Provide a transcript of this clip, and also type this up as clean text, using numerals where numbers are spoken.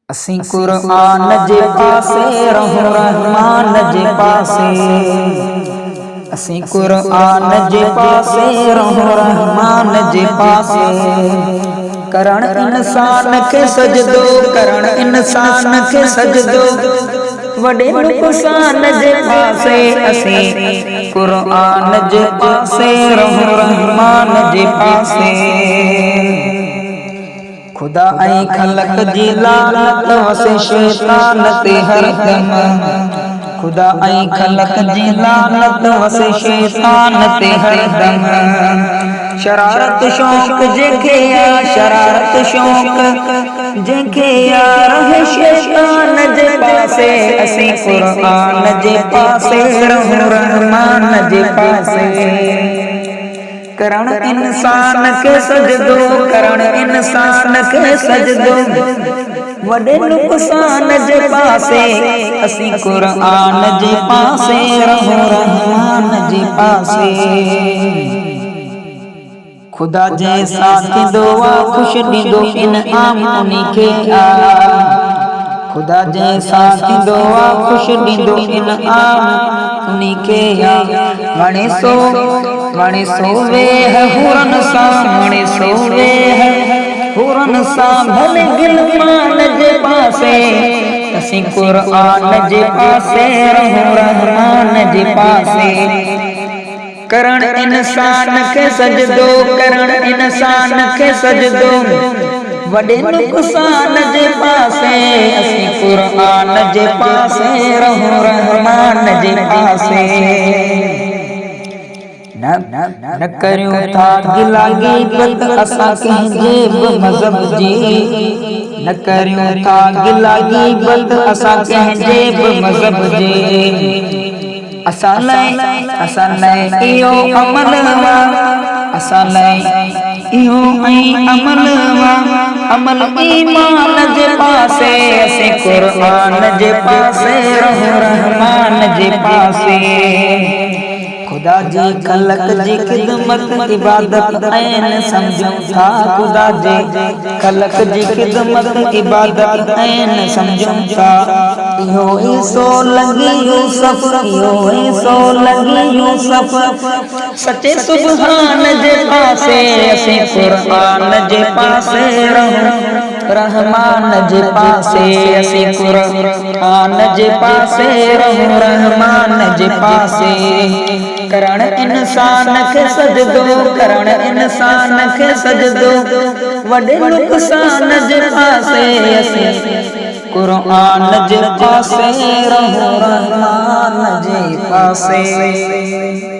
असीं कुरान जे पासे रहूं रहमान जे पासे। असीं कुरान जे पासे रहूं रहमान जे पासे। करण इंसान के सजदो, करण इंसान के सजदो, वडे नुक़सान जे पासे। असीं कुरान जे पासे रहूं रहमान जे पासे। खुदा ऐं खलक जी लानत वसे शैतान ते हरदम। खुदा ऐं खलक जी लानत वसे शैतान ते हरदम। शरारत शौक़ जेके आ, शरारत शौक़ जेके आ, रहे शैतान जे पासे। असीं कुरान जे पासे रहूं रहमान जे पासे। करण इंसान के सजदो, करण इंसान के सजदो, वडे नुक़सान जे पासे। असीं कुरान जे पासे रहूं रहमान जे पासे। खुदा जैसा थींदो आ ख़ुश ॾींदो इनाम उन्ही खे आ। खुदा जैसा थींदो आ ख़ुश ॾींदो इनाम उन्ही खे आ। वणे सो वेह हुरन सां, वणे सो वेह हुरन सां, भले गिलमान जे पासे। असीं कुरान जे पासे रहूं रहमान जे पासे। करण इंसान के सजदो, करण इंसान के सजदो, वडे नुक़सान जे पासे। असीं कुरान जे पासे रहूं रहमान जे पासे। न करियूं था गिला ग़ीबत असां कंहिंजे बि मज़हब जी। न करियूं था गिला ग़ीबत असां कंहिंजे बि मज़हब जी। असां लाइ इहो अमल वा, असां लाइ इहो ऐं अमल वा, अमल ईमान जे पासे। असीं कुरान जे पासे रहूं रहमान जे पासे। खुदा जी खलक जी ख़िदमत इबादत ऐन समझूं था। खुदा जी खलक जी ख़िदमत इबादत ऐन समझूं था। इहो ई सो लॻी यूसुफ, इहो ई सो लॻी यूसुफ, सचे सुभान जे पासे। असीं कुरान जे पासे रहूं रहमान जे पासे। असीं कुरान जे पासे रहूं रहमान जे पासे। करण इंसान के सजदो, करण इंसान के सजदो, वडे नुक़सान जे पासे। असीं कुरान जे पासे रहूं रहमान जे पासे।